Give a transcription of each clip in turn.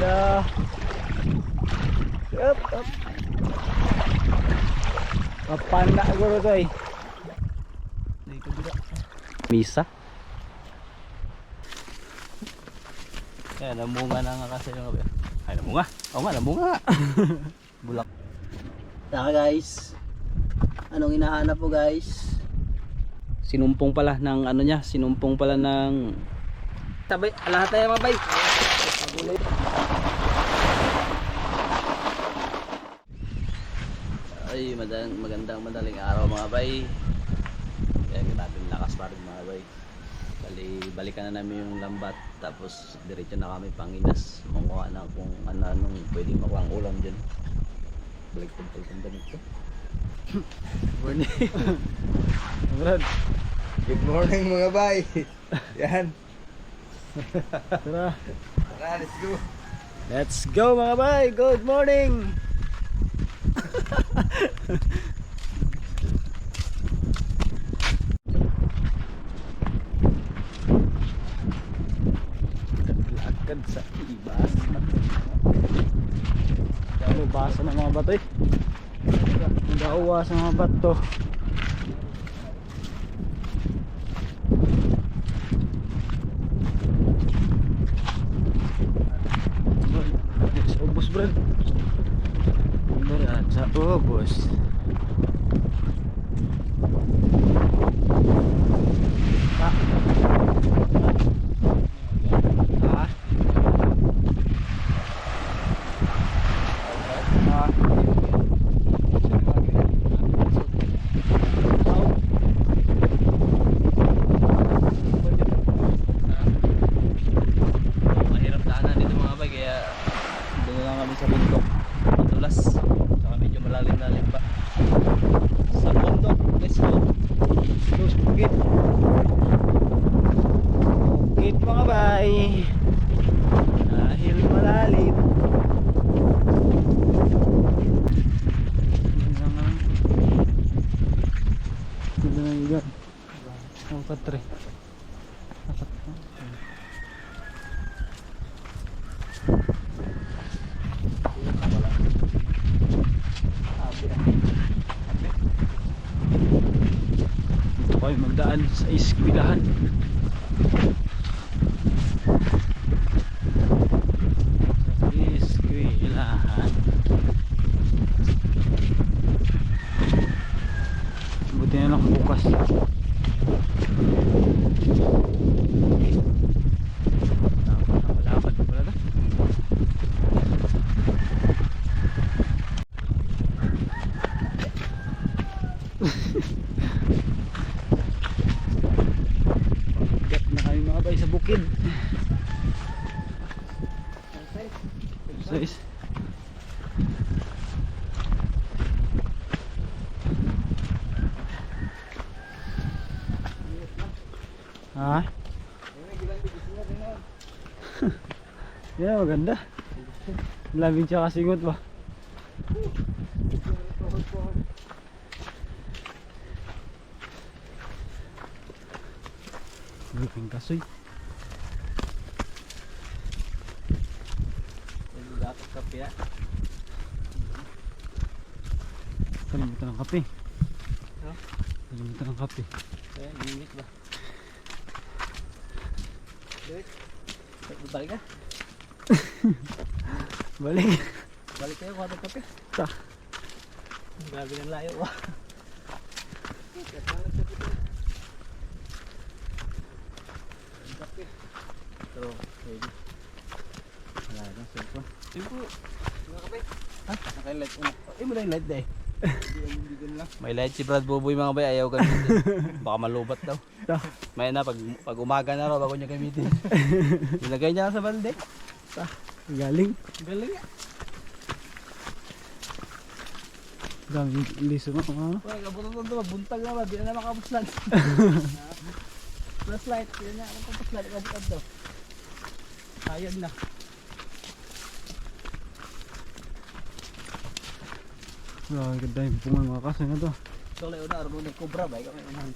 Hala. Up, up. Papanda guro to eh. Misa. Kaya namunga na nga kasi yung ay namunga. Oo nga, namunga. Bulak. Taka guys. Anong hinahanap po guys? Sinumpong pala ng ano niya, sinumpong pala ng sabay, lahat tayo mga bay. Ay, magandang madaling araw mga bay. Kaya natin lakas pa rin mga bay. Balikan na namin yung lambat. Tapos diretso na kami Panginas. Makuha na kung anong pwedeng makuha ang ulam dyan. Balik tong ganito. Morning. Good morning mga bay. Yan. Tara. Tara, let's go. Let's go mga bay. Good morning. Agad sa ibas. Dalo basa ng mga bato eh. Nagauwa sa mga bato. Sa ubos bro. Berat sa ubos. Ah. Ah. Ah. Mahirap daanan dito mga bay, kaya doon lang kami sa bundok madulas, saka medyo malalim-lalim pa sa bundok. Let's go. Let's go bukid. Bukid mga bay, dahil malalim. Ito na yung gan. Ang patre. Dito kayo magdaan sa iskwilahan. Sa iskwilahan. Buti na lang bukas. Malapad pala to. Gat na kami mga bay sa bukid. Size. Ha? Yeah, maganda. Lamig tsaka singot ba? Luping kasoy. Dapat kape ya. Kalimutan ng kape. Kalimutan ng kape. Limit ba? Balik ka? Balik. Balik kayo kuha ng kape. Ta. Grabe ng layo ba? Pero, pwede. Wala na, siyempre. Siyempre. Nakape. Ha? Naka-light mo. Mo na yung light day. May light si Brad Boboy mga bay. Ayaw gamitin. Baka malubat daw. May na, pag umaga na raw, bago niya gamitin. Ilagay niya sa balde. Galing. Galing ya. Dami liso mo kung ano. Wala, kabutan ito. Buntag na ba? Di na makapuslan. Flashlight. Di na makapuslan. Kabutan ito. Sayang na. Grabe, ganda yung pungan mga kaso na to. Ito lang yun na, arunong cobra ba? Ikaw may unahan.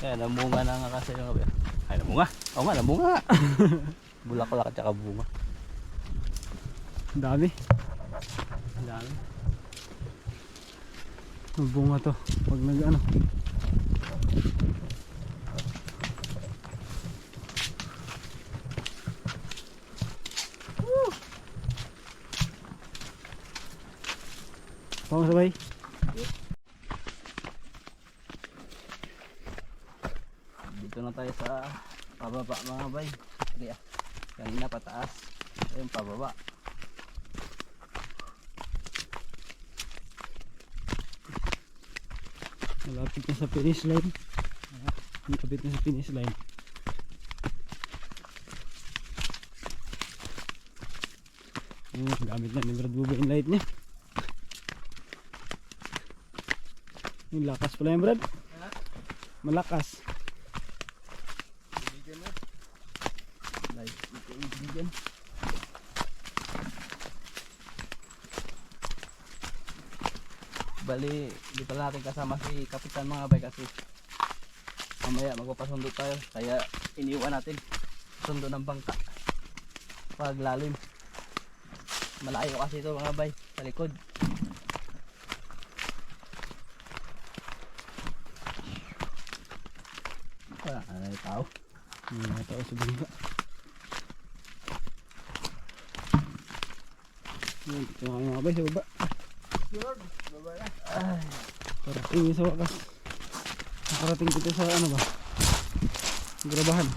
Kaya namunga na nga kasi yung ay namunga. Oo nga, namunga. Bulaklak at saka bunga. Ang dami. Ang dami. Ang bunga to. Pag nag ano. Pang sabay. Dito na tayo sa pababa mga bay. Sige ah. Kanina pataas. Ayun pababa. Malapit na sa finish line. Malapit na sa finish line. Gamit na ni Brad Bubo yung light niya. Yung lakas pala yung Brad. Malakas. Light ito ibigyan. Bali, di pala natin kasama si Kapitan mga bay kasi mamaya magpapasundo tayo. Kaya iniwan natin sundo ng bangka pag lalim. Malayo kasi ito mga bay sa likod. Wala na yung tao. Hindi na tao sa bangka. Dito na kami mga bay sa baba. Parating sa wakas. Nakarating kita sa ano ba? Grabahan.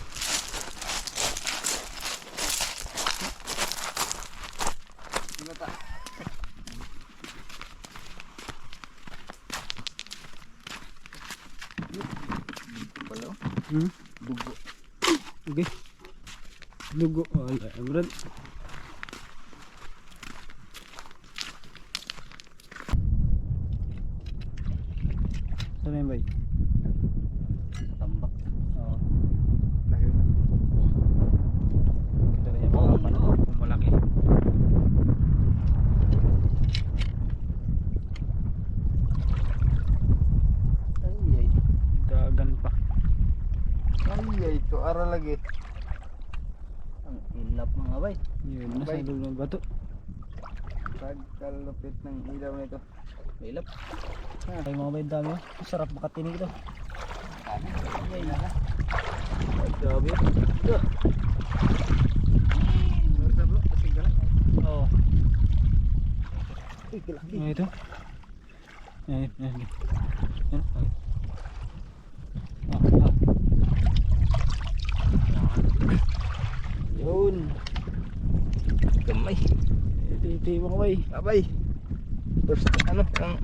Dugo. Okay. Dugo. Wala. Brad. Saan yan bay? Tambak. Oo. Kita rin yung mga panahon kung malaki. Ay, Dagan pa. Ay, ito ara lagi. ang ilap mga bay. Yun. Nasa Bay. dulo ng bato. Pagkalupit ng ilaw nito. May ilap. Ay mga bay dami. Sarap makatinig ito. Ay, Grabe. Oo. Ano ito? Ayan. Ayan. Yun. Gamay. Ito mga bay. Abay. First ano ang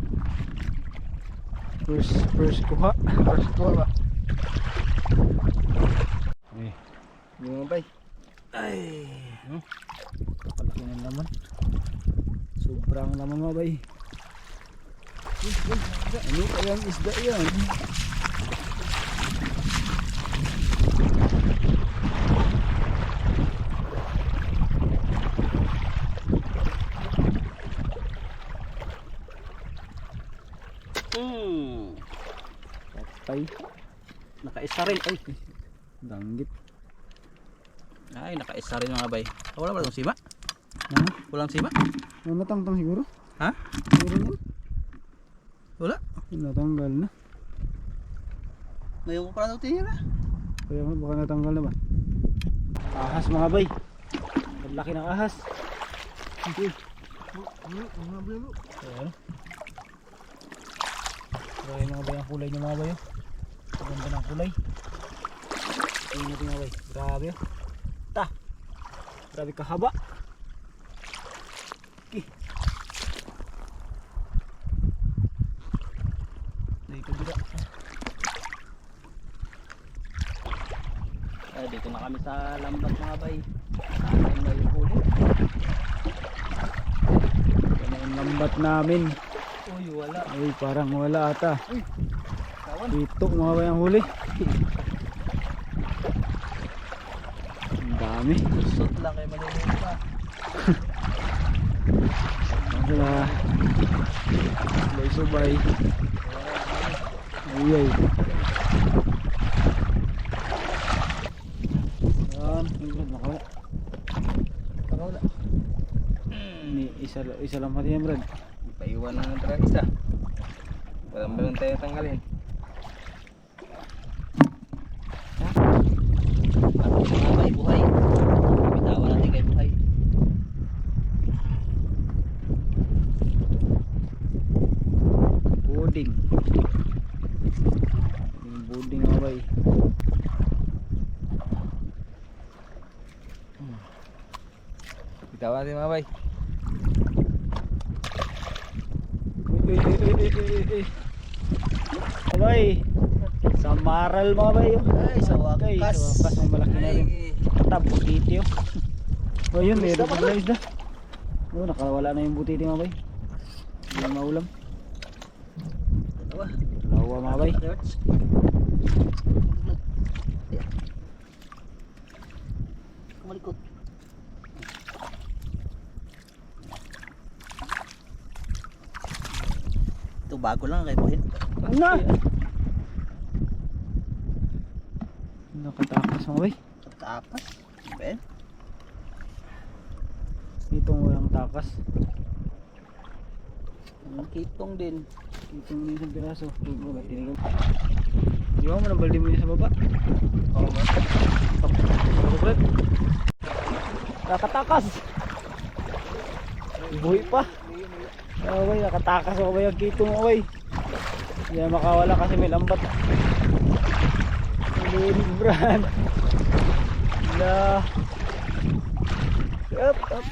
First kuha. first ko ba? Eh. Yung abay. Ay. Kalaki ng laman. Sobrang laman mga bay. Ano kayang isda yan? Patay. Nakaisa rin. Ay. Danggit. Ay, nakaisa rin mga bay. Wala ba itong sima? Ano? Walang sima? Ano natangtang siguro? Ha? Siguro yan. Wala. Natanggal na. Ngayon ko pala natin yun ah. Kaya nga baka natanggal na ba? Ahas mga bay. Ang laki ng ahas. Okay. Ayan. Grabe mga bay ang kulay niya mga bay. Ang ganda ng kulay. Tingnan natin mga bay. Grabe. Ta. Grabe kahaba. Okay. Dito dito. Ay, dito na kami sa lambat mga bay. Ay, may huli. Yan na yung lambat namin. Uy, wala. Ay parang wala ata. Kawan. Dito mga bay ang huli. Ang dami. Lusot lang kayo maliliit pa. Ano na? Subay-subay. Ayay. Yan. Ang ganda nakawala. isa lang pati yan, Brad. Paiwan na ng tara isa. Walang meron tayo tanggalin. Mga bay, buhay. Bitawan natin kay buhay. Buding. Yung buding mga bay. Bitawan natin mga bay. Mga bay. Sa maral mga bay. Ay, sa wakas. Sa wakas may malaki na rin. Tap, butiti oh. Oh yun, meron pa na isda. Oh, nakawala na yung butiti mga bay. Hindi na maulam. Dalawa. Dalawa mga bay. Kumalikot. Ito bago lang kay Buhin. Na! Nakatakas mga bay. Tapas. Ben. Itong walang takas. Ang kitong din. Itong isang piraso. Tingnan ba tinigaw. Di ba mo nang baldi mo yun sa baba? Oo ba? Brad. Nakatakas. Buhay pa. Oh, bay, nakatakas ako ba yung kitong mo bay. Hindi na makawala kasi may lambat. Linig Brad. La. Up, up.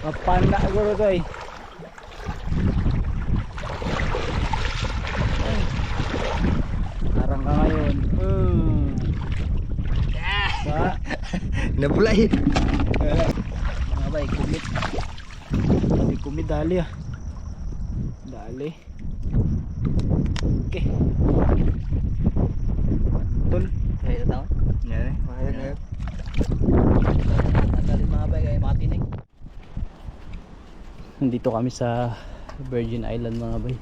Papanda guro to eh. Arang ka ngayon. Ba? Nabulay. Mga bay, kumit. Sabi kumit dali ah. Dali. Okay. Pantol. Kaya ito tao. Yan eh. Makaya na yun. Tanggalin mga bay kay makatinig. Nandito kami sa Virgin Island mga bay.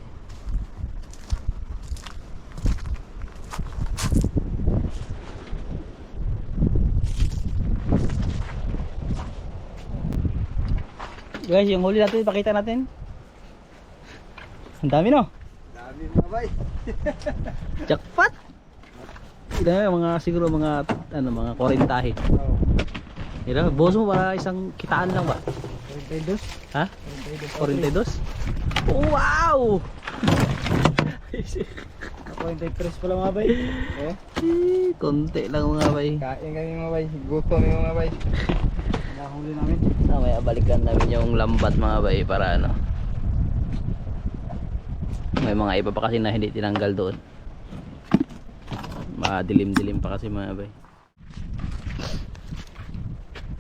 Guys, yung huli natin, pakita natin. Ang dami no? Dami mga bay. Jackpot! Ito mga siguro mga ano mga 40 tahi. Oo. Ito, boss mo para isang kitaan lang ba? 42. Ha? 42? Wow! 43 pala mga bay. Eh? Konti lang mga bay. Kain kami mga bay. Gutom yung mga bay. Nahuli namin. May abalikan namin yung lambat mga bay para ano. May mga iba pa kasi na hindi tinanggal doon. Madilim-dilim pa kasi mga bay.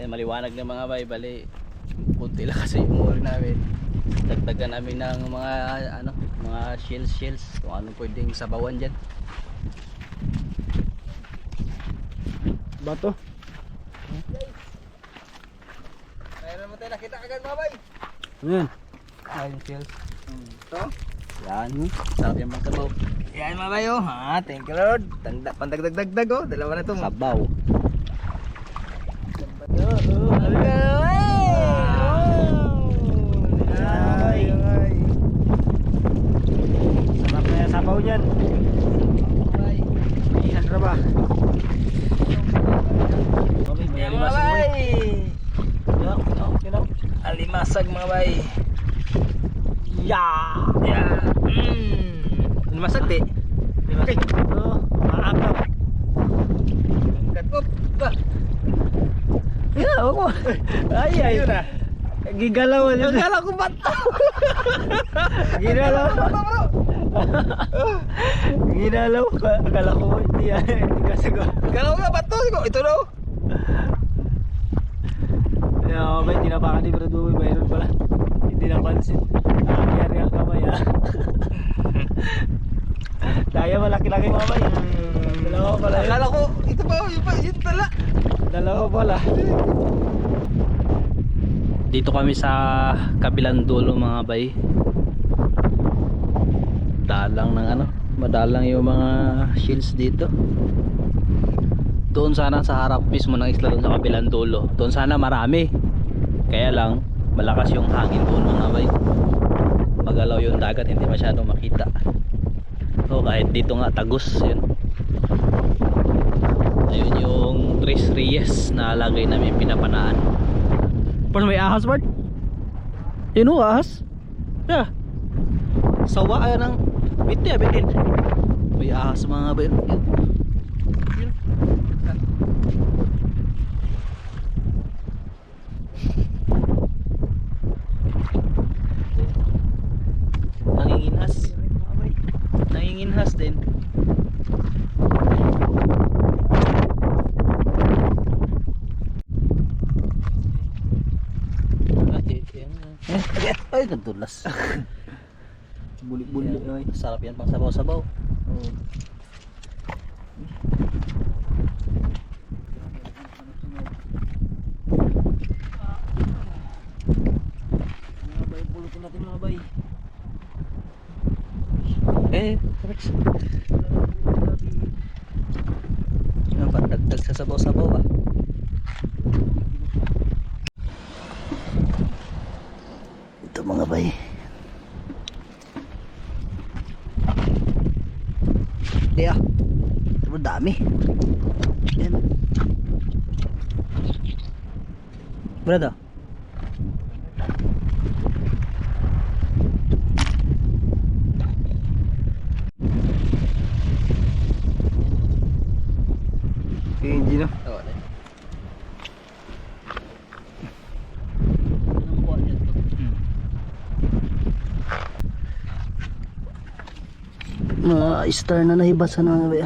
Maliwanag na mga bay, bali punti lang kasi yung huli namin. Dagdagan namin ng mga ano, mga shells kung anong pwedeng sabawan diyan. Bato. Mayroon mo tayo nakita agad mga bay. Ayan. Ayun shells. Ito. Yan. Sarap yung mga sabaw. Yan mga bay oh. Ha, thank you Lord. Pandagdag-dagdag oh. Dalawa na ito. Sabaw. Sarap na yung sabaw dyan. Ihan na ba? Okay, may Yan mga alimasag mo bay. eh. Alimasag mga bay. Yeah! Yeah. Alimasag di. Okay. Maagaw. Up. Ba. Yeah, ako. Ay, ay. Yun na. Gigalaw yun. Akala ko bato. Ginalaw. Bro. Ginalaw. Akala ko hindi yan. Hindi ka sagot. Akala ko nga bato. Ito daw. Yeah, may tinapakan ni Brad Boy. Mayroon pala. Hindi napansin. Nangyari ang kamay ah. Daya malaki-laki mamay. Dalawa pala yun. Akala ko ito pa yun pala. Dalawa pala. Dito kami sa kabilang dulo mga bay. Dalang ng ano, madalang yung mga shields dito. Doon sana sa harap mismo ng isla, doon sa kabilang dulo. Doon sana marami. Kaya Kaya lang malakas yung hangin doon mga bay. Magalaw yung dagat, hindi masyado makita. So kahit dito nga tagos yun. Ayun yung Tres Reyes na lagay namin pinapanaan. Pero may ahas, Bart. Yun o, ahas. Yeah. Sawa ayan ng bitin. May ahas mga bay. Yun. Nanginginhas. Nanginginhas din. Ay, nadulas. Buli-buli. Yan. Sarap yan pang sabaw-sabaw. Mga bay, pulutin natin mga bay. Rex. Yan, pandagdag sa sabaw-sabaw ah. Ito mga bay. Iya. Ito dami. Yan. Berada? Hindi na. Oo, dahil. Mga star na nahibasan mga bay.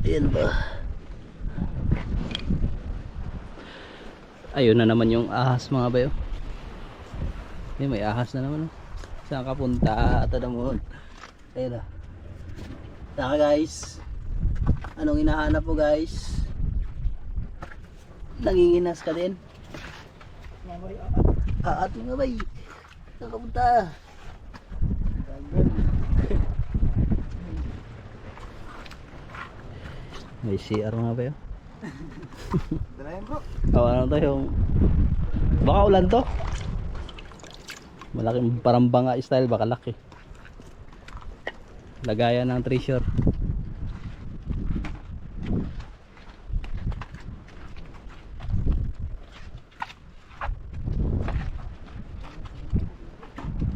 Ayan ba? Ayun na naman yung ahas mga bayo. May ahas na naman. Saan ka punta? Ata naman. Ayun na. Saka guys. Anong hinahanap mo guys? Nanginginas ka din? At mga bay. Saan ka punta? May CR mga bayo. Dalayan bro. Ano to yung baka ulan to. Malaking parang banga style, baka laki. Lagayan ng treasure.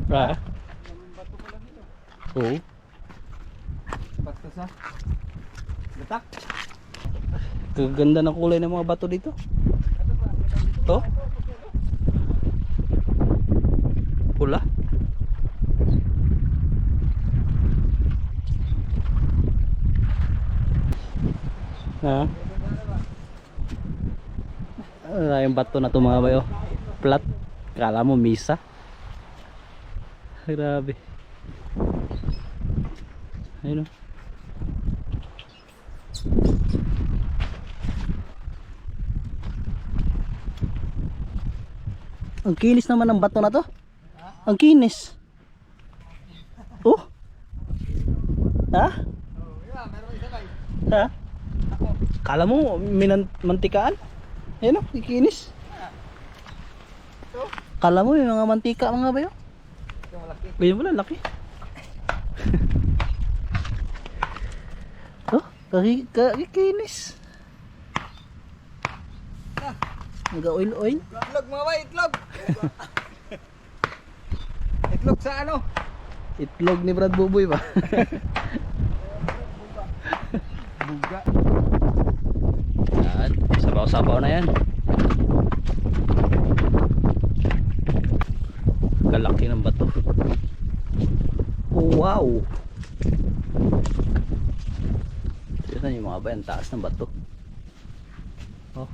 Ah. Oo. Basta sa letak. Kaganda ng kulay ng mga bato dito. To? Pula? Ha? Yung bato na to mga bayo. Flat. Kala mo misa. Grabe. Ayun o. Ang kinis naman ng bato na to. Ang kinis. Oh. Ha? Ha? Kala mo mantikaan? Ayun o, kikinis. Kala mo yung mga mantika mga bayo. Ganyan mo lang, laki. Oh, kakikinis. Nag-oil-oil. Itlog mga bay, itlog. Itlog sa ano? Itlog ni Brad Buboy ba? Buga. Yan, sabaw-sabaw na yan. Kalaki ng bato. Oh, wow. Tignan yung mga bayan, taas ng bato. Oh.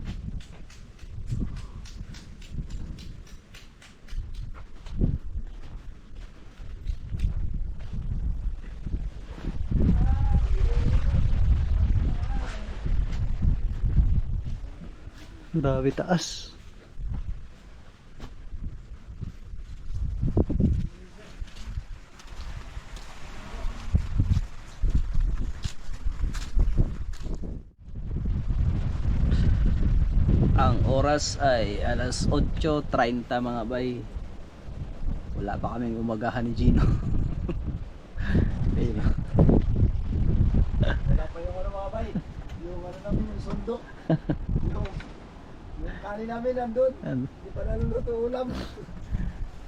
Grabe taas. oras ay alas 8:30 mga bay. Wala pa kaming umagahan ni Gino. Ayun. Wala pa yung ano mga bay. Yung ano namin yung sundo. Yung kanin namin nandun. Hindi pa naluluto ulam.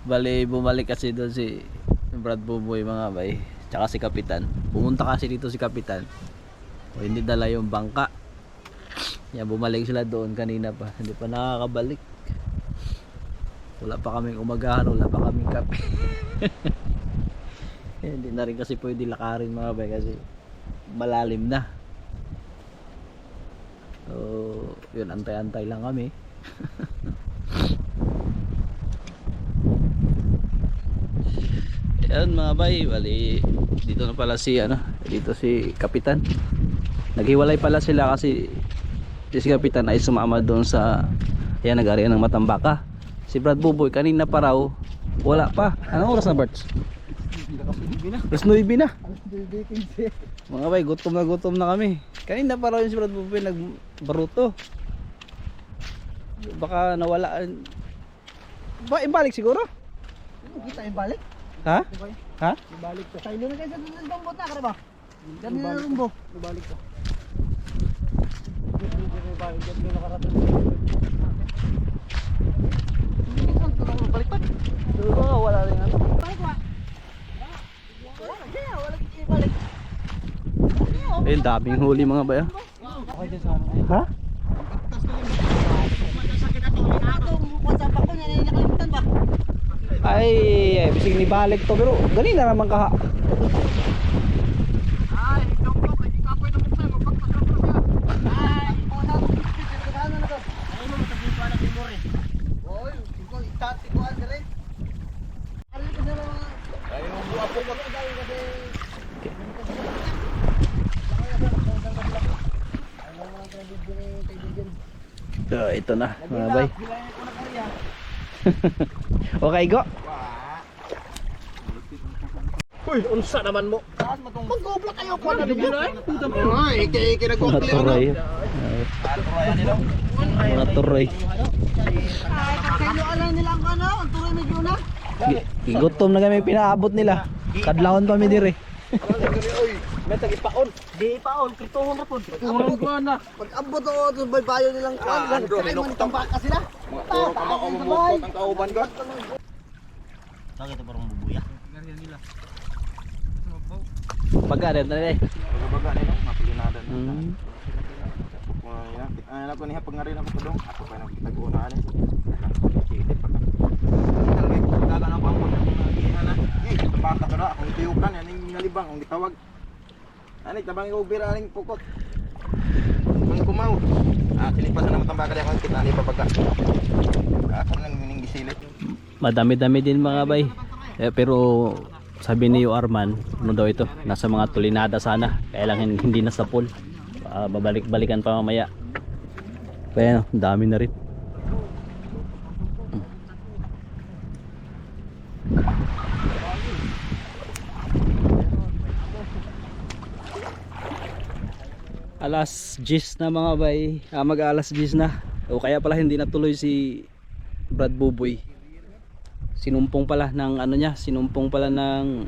Bali bumalik kasi doon si Brad Buboy mga bay. Tsaka si Kapitan. Pumunta kasi dito si Kapitan. O hindi dala yung bangka. Yan, bumalik sila doon kanina pa. Hindi pa nakakabalik. Wala pa kaming umagahan, wala pa kaming kape. Hindi na rin kasi pwede lakarin mga bay kasi malalim na. So, yun, antay-antay lang kami. Yan mga bay, bali dito na pala si dito si Kapitan. Naghiwalay pala sila kasi si Kapitan ay sumama doon sa nag-area ng Matambaka. Si Brad Buboy kanina pa raw wala pa. Anong oras na, Berts? Alas 9 na. Mga bay, gutom na kami. Kanina pa raw yung si Brad Buboy nagbaruto. Baka nawala. Ibalik siguro? Kita ibalik. Ha? Ha? Ibalik ko. Tayo na kayo sa tumbot na ka ba? Dami na rumbo. Ibalik ko. Hindi nakarating. Balik-balik. Wala rin ano. Balik ba? Wala ibalik. Eh, daming huli mga bay. Okay din sa ano. Ha? Ay, bisig ni balik to pero ganina naman ka. Ay, dong kay kapoy na mukha magpagpas ka siya. Ay, una mo ano na to. Ay mo tabi pa na memori. Oy, ko itati ko an dire. Ano ko sa ay mo guwapo ko daw kasi. So, ito na mga bay. Okay go. Uy, unsa naman mo? Mag-goblok kayo ko na dito. Ay, iki Mga turoy. Mga turoy. Ay, kayo alam nila ang ano, ang tuloy medyo na. Gutom na kami pinaabot nila. Kadlawon pa mi dire. May tagipaon. Di paon, kritohon na po. Tulong ko na. Pag-abot ako, ito bayo nilang kuwan. Kaya man itambak ka sila. Puro ka makumumukot ang kauban ko. Bakit ito parang bubuya? Pagkaret na rin. Baga nila, mapilinada na. Hmm. Ano ko niya pag nga rin ako po dong. Ako pa nang kitag-unaan eh. Silip pa ka. Kala na pa mo na mga na. Baka ka na akong tiyukan yan yung nalibang ang gitawag. Anik tabang ko bira aning pukot. Kung kumaw. Silipasan na matambaka di ako kita ani pa pagka. Ako nang mining gisilip. Madami-dami din mga bay. Pero sabi ni Arman, ano daw ito? Nasa mga tulinada sana. Kaya lang hindi na sa pool. Babalik-balikan pa mamaya. Kaya dami na rin. Alas 10 na mga bay. Mag-alas 10 na. O kaya pala hindi natuloy si Brad Buboy. Sinumpong pala ng ano niya, sinumpong pala ng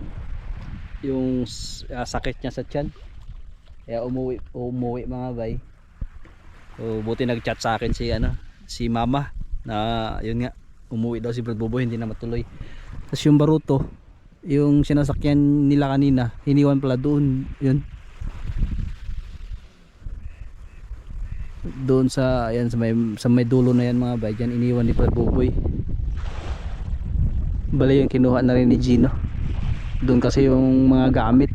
yung sakit niya sa tiyan. Kaya umuwi mga bay. So, buti nag-chat sa akin si Mama na yun nga, umuwi daw si Brad Buboy, hindi na matuloy. Tapos yung baruto, yung sinasakyan nila kanina, iniwan pala doon, yun. Doon sa sa may dulo na yan mga bay, dyan iniwan ni Brad Buboy. Bali yung kinuha na rin ni Gino. Doon kasi yung mga gamit.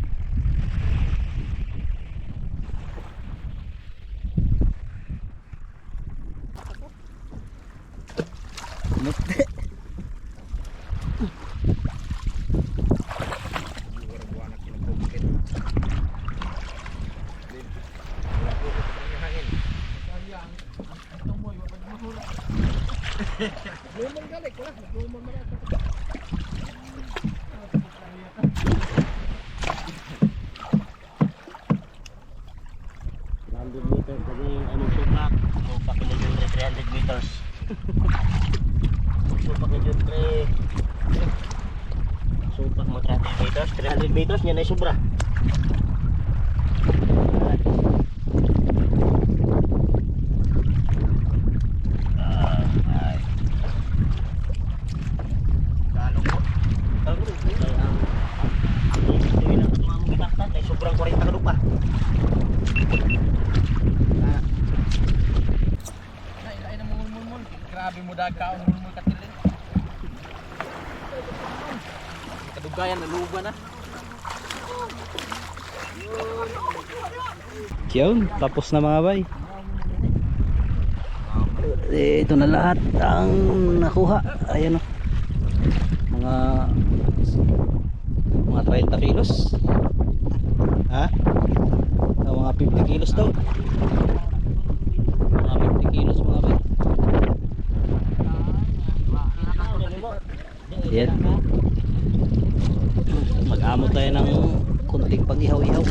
300 meters. Supak na dyan, pre. Supak mo 300 meters. 300 meters, yan ay sobra. Sobrang 40 ka lupa. Ay na mul. Grabe mo daga ang mul katilin. Kadugayan na luba na. Yun, tapos na mga bay. Ito na lahat ang nakuha. Ayan o. Mga 30 kilos. Ha? Mga 50 kilos daw. Mga 50 kilos mga bay. Yan. Mag-amot tayo ng kunting pag-ihaw-ihaw.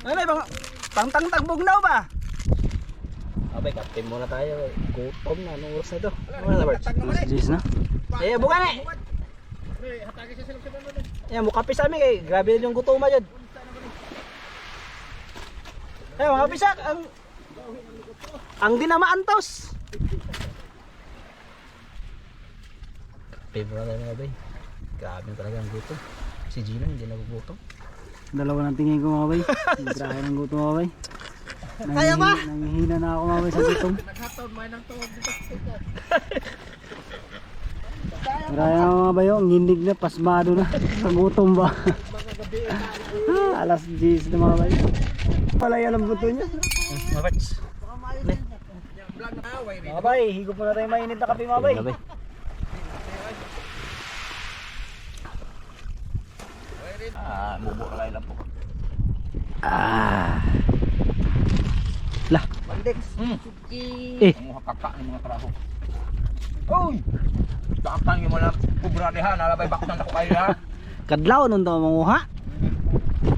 Ano ba? Pangtang-tagbog na ba? Abay, kapten muna tayo. Gutom na. Anong oras na ito? Ano na, Bert? Jis na. Eh, bukan eh! Yan, mukapi sa amin eh. Grabe yung gutom dyan. Eh, mga pisak, ang dinamaan tos. Kape muna tayo mga bay. Grabe talaga ang gutom. Si Gino hindi nagugutom. Dalawa ng tingin ko mga bay. Grabe ng gutom mga bay. Kaya ba? Nangihina na ako mga bay sa gutom. Grabe na mga bay, ang gindig na, pasmado na. Sa gutom ba? Alas 10 na mga bay. Palay alam buto niya. Mga Berts. Mga bay, higop muna tayo mainit na kape mga bay. Mga bay. Bubo ka lang po. Lah. Pandex. Eh. Mga kaka ng mga traho. Uy! Takang yung mga kubra diha, nalabay baksan ako kayo ha. Kadlaw nun daw manguha.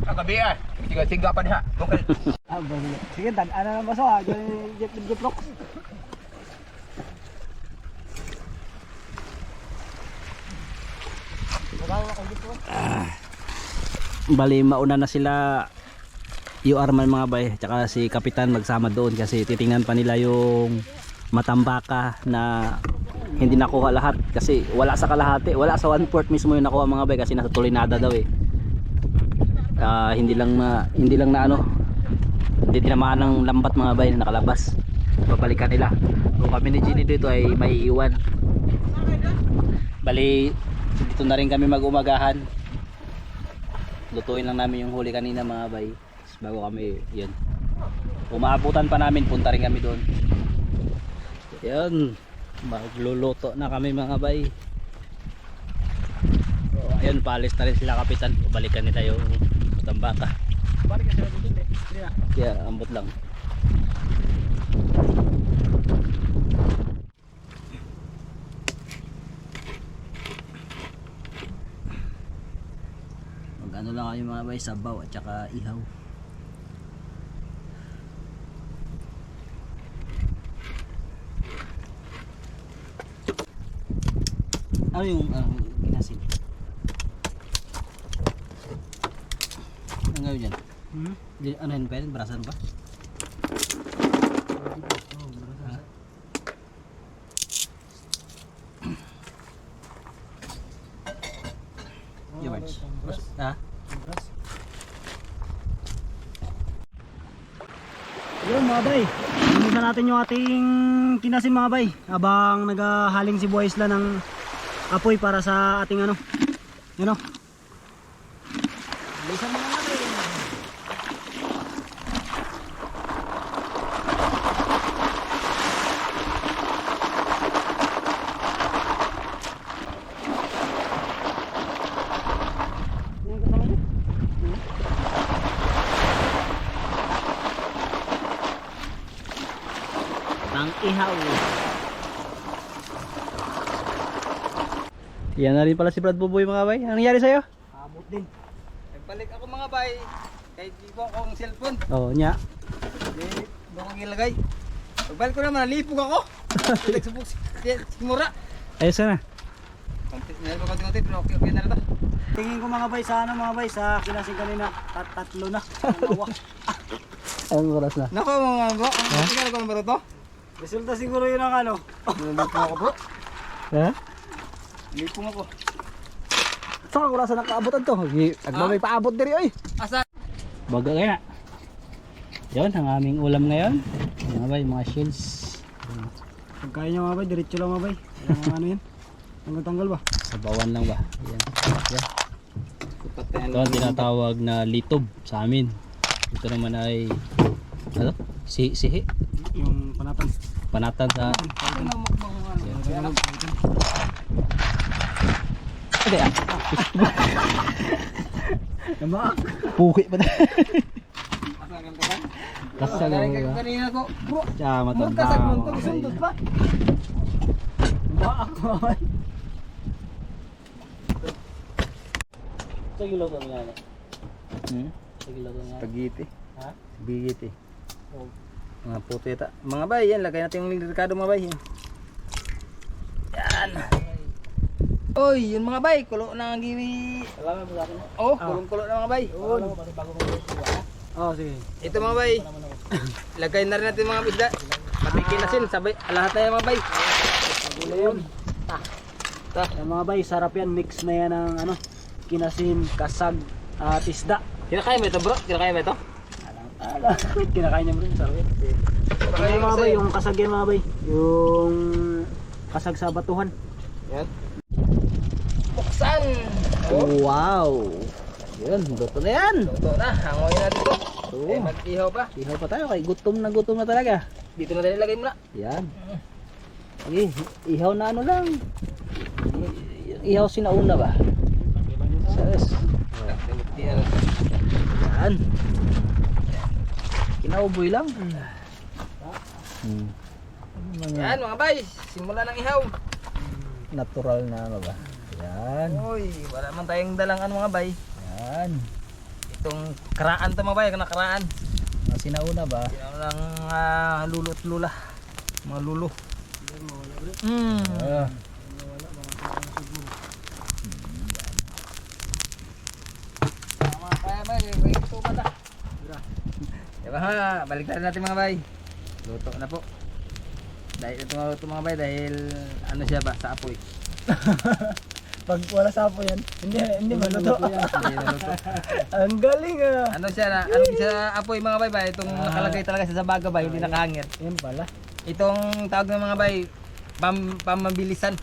Kagabi eh. Tiga-tiga pa diha. Okay. Sige, dan-ana na baso ha. Jeep-jeep-rock. Bali mauna na sila yung Arman mga bay, tsaka si Kapitan magsama doon kasi titingnan pa nila yung matambaka na hindi nakuha lahat kasi wala sa kalahati, wala sa 1/4 mismo yung nakuha mga bay kasi nasa tulinada daw eh. Hindi lang na ano, hindi tinamaan ng lambat mga bay na nakalabas. Babalikan nila. Kung kami ni Ginny dito ay may iwan. Bali dito na rin kami mag-umagahan. Lutuin lang namin yung huli kanina mga bay bago kami yun umaabutan pa namin, punta rin kami doon. Yun, magluluto na kami mga bay. So, ayun, paalis na rin sila Kapitan, balikan nila yung tambaka. Balikan sila dito eh. Kaya ambot lang. Ano lang kayo mga bay, sabaw at saka ihaw. Ano yung ginasin? Ano gawin dyan? Ano yun pa yun? Barasan pa? Yards. Ha? Yun mga bay, inusan natin yung ating kinasin mga bay habang naghahaling si Buhay Isla ng apoy para sa ating ano. Yun o. Bilisan mo na natin. ang ihaw. Yan na rin pala si Brad Buboy mga bay. Anong nangyari sa'yo? Abot din. Nagbalik ako mga bay. Kahit di ko akong cellphone. Oo, nya. Hindi ko gilagay. Pagbalik ko naman, nalipog ako. Nagsubok si Mura. Ayos na. Meron pa konti-konti pero okay na rin ito. Tingin ko mga bay sa ano mga bay sa kinasing kanina. Tatlo na. Dalawa. Anong oras na? Nako mga bro, ang tingnan ko numero to. Resulta siguro yun ang ano. Nalipong ako bro. Ha? Nalipong ako. Saan ang oras na nakaabotan to? Agmamay paabot diri oy. Asa? Baga kaya. Yun ang aming ulam ngayon. Mga bay, mga shells. Pagkain niya mga bay, diretso lang mga bay. Ano yan? Tanggal-tanggal ba? Sabawan lang ba? Yan. Yan. Patayan Ito ang tinatawag na litob sa amin. Ito naman ay ano? Sihi. Yung panatan. Panatan sa Hindi ah. Namak. Puki pa tayo. Kasag Kasag kanina ko. Bro, Tsaka matanda. magkasag mo ito, sundot pa. Namak mga bay. Sige luto nga na. Sige luto nga. Spaghetti. Ha? Spaghetti. Mga puteta. Mga bay, yan. Lagay natin yung delikado mga bay. Yan. Oy, yun mga bay. Kulo na ang giwi. Salamat mo sa akin. Oh, kulong-kulo na mga bay. Oh sige. Ito mga bay. Lagay na rin natin mga isda. Matikinasin. Sabay, lahat na yan mga bay. Yun. Yan mga bay, sarap yan. Mix na yan ng ano, kinasin, kasag, at isda. Kinakain mo ito bro? Kinakain mo ito? Ala, kinakain niya mo rin, sarap yan. Ano mga bay, yung kasag yan mga bay. Yung kasag sa batuhan. Yan. Buksan! Oh, Wow. Yun, luto na yan. luto na. Hangoy natin ito. Oo. Eh, mag-ihaw pa. Ihaw pa tayo kay gutom na talaga. Dito na tayo ilagay muna. Yan. Sige, ihaw na ano lang. Ihaw sinauna ba? Yes. Yan. Kinauboy lang. Yan mga bay. Simula ng ihaw. Natural na ano ba? Yan. Uy, wala man tayong dalang ano mga bay. Yan. Itong karaan to mga bay. Karaan. Sinauna ba? Yan lang lulo at lula. Mga lulo. Ah. Kaya bay, ito ba ta? Diba ha, balik natin mga bay. Luto na po. Dahil ito nga luto mga bay dahil ano siya ba sa apoy. Pag wala sapo yan, hindi maluto. Hindi na luto. Ang galing ah. Ano siya na, ano siya apoy mga bay ba? Itong nakalagay talaga sa baga bay, hindi nakahangir. Yan pala. Itong tawag ng mga bay, pamabilisan.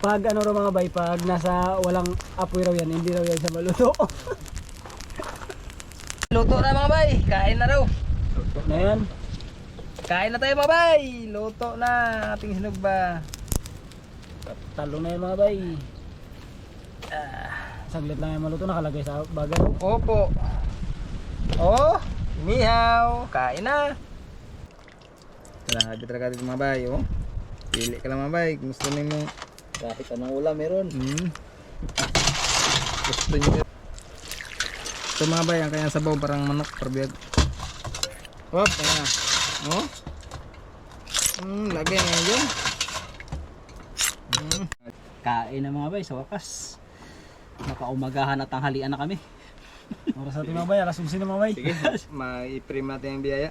Pag ano raw mga bay, pag nasa walang apoy raw yan, hindi raw yan siya maluto. Luto na mga bay, kain na raw. Luto na yan. Kain na tayo mga bay, luto na ating sinog ba. Talo na yan mga bay. Saglit lang yan maluto, nakalagay sa bagan. Opo. Oh, mihaw, kain na. Tara, habit dito mga bay, oh. Pili ka lang mga bay, kung gusto mo Kahit anong ulam meron. Gusto nyo. Ito mga bay, ang kanyang sabaw parang manok, parabiyag. Hop, ayan na. Oh. Lagay nga yun. Kain na mga bay sa wakas. Nakaumagahan at tanghalian na kami. Oras natin mga bay, alas 11 na mga bay. Sige, mai-pray natin ang biyaya.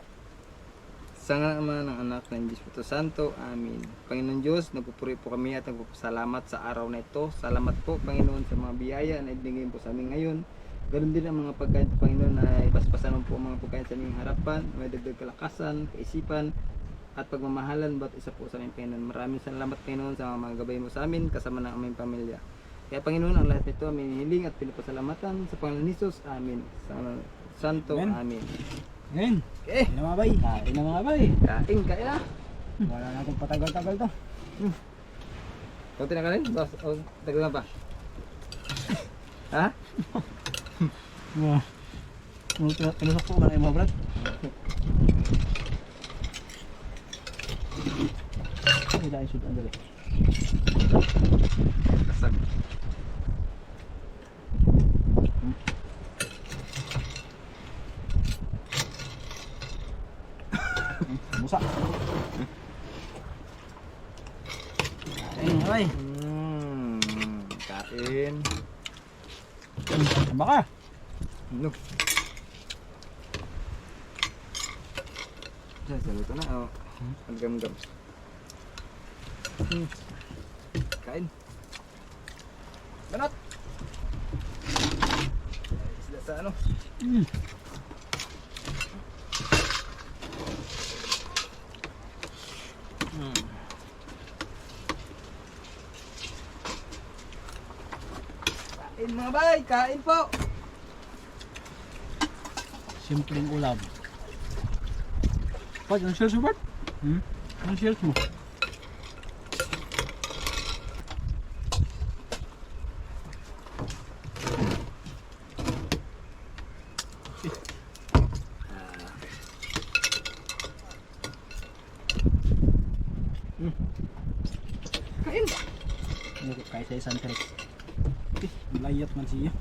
Sa ngala naman ng anak ng Espiritu Santo. Amin. Panginoon Diyos, nagpupuri po kami at nagpapasalamat sa araw na ito. Salamat po Panginoon sa mga biyaya na ibigay po sa amin ngayon. Ganoon din ang mga pagkain sa Panginoon na ipaspasan po ang mga pagkain sa aming harapan. May dagdag kalakasan, kaisipan, at pagmamahalan bawat isa po sa aming Panginoon. Maraming salamat Panginoon sa mga gabay mo sa amin kasama ng aming pamilya. Kaya Panginoon, ang lahat nito aming hiling at pinapasalamatan sa Panginoon Jesus. Amin. Sa Santo. Amen. Amin. Ngayon, Okay. yun na mga bay. Kain na mga bay. Kain ka na. Wala natin patagal-tagal to. Kunti na ka rin? Dagdagan pa. Ha? Pinusok po ka na yung mga brad. Kita ay sudan dali. Kasag. Musa. Ayun, ay. Kain. Tamba ka. Ano? Saluto na. Oh. Gam-gam. Kain. Banat. Isda sa ano? Kain mga bay, kain po. Simpleng ulam. Pat, ang shares mo, Bart? Ang shares mo? Kain sa isang trip. Layat man siya.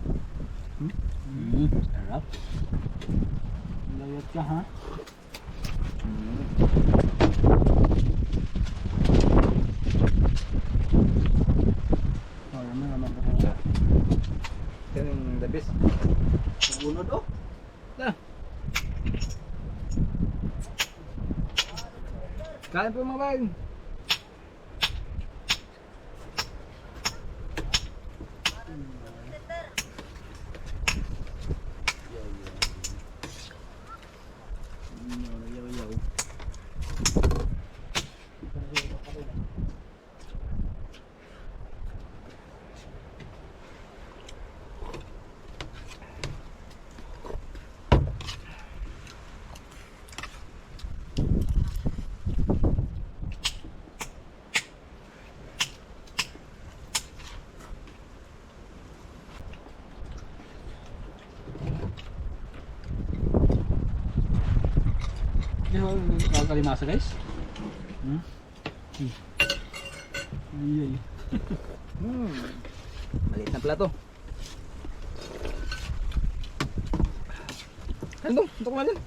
Sarap. Layat ka ha? Ano naman ko? Yan yung the best. Bunod oh. Kain po mga bay. Kalimasa guys. Ay. Maliit na plato. Ano? Ito ko din.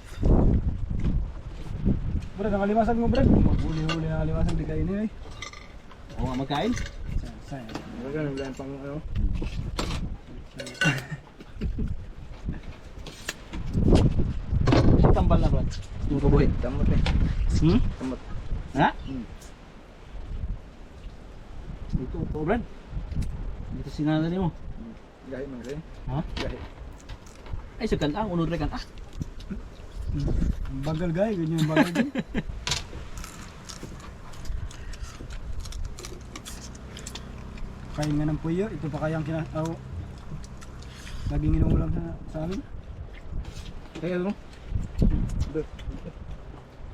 Brad, ang kalimasag mo Brad. Maghuli-huli na kalimasag di kainin eh. Oo nga magkain. Ganun lang pang ano. Tambal na Brad. Yung kabuhi. Damot eh. Damot. Ha? Dito po Brad. Dito sinanali mo. Gahi man kasi. Ha? Gahi. Ay sekan ang unod rekan ah. Bagal gay, ganyan bagal din. Kain nga ng puyo, ito pa kayang laging inuulam sa amin. Kaya ano?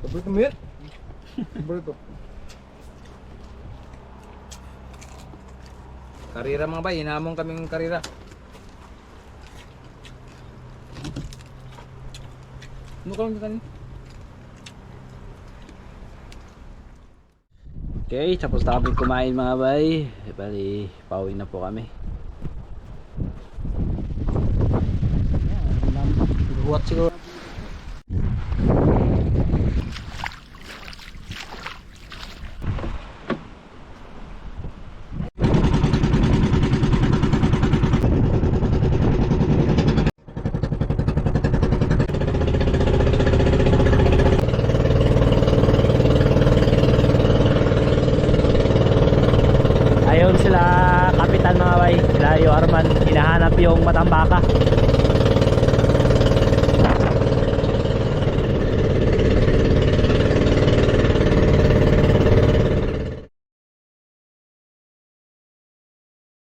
Paborito mo yan? Paborito. Karira mga bay, hinamon kaming karira. Ano ka lang kanin? Okay, tapos na kami kumain mga bay. Bali, pauwi na po kami. Buat siguro. Ayun sila kapitan mga bay, sila yung Arman, hinahanap yung matambaka.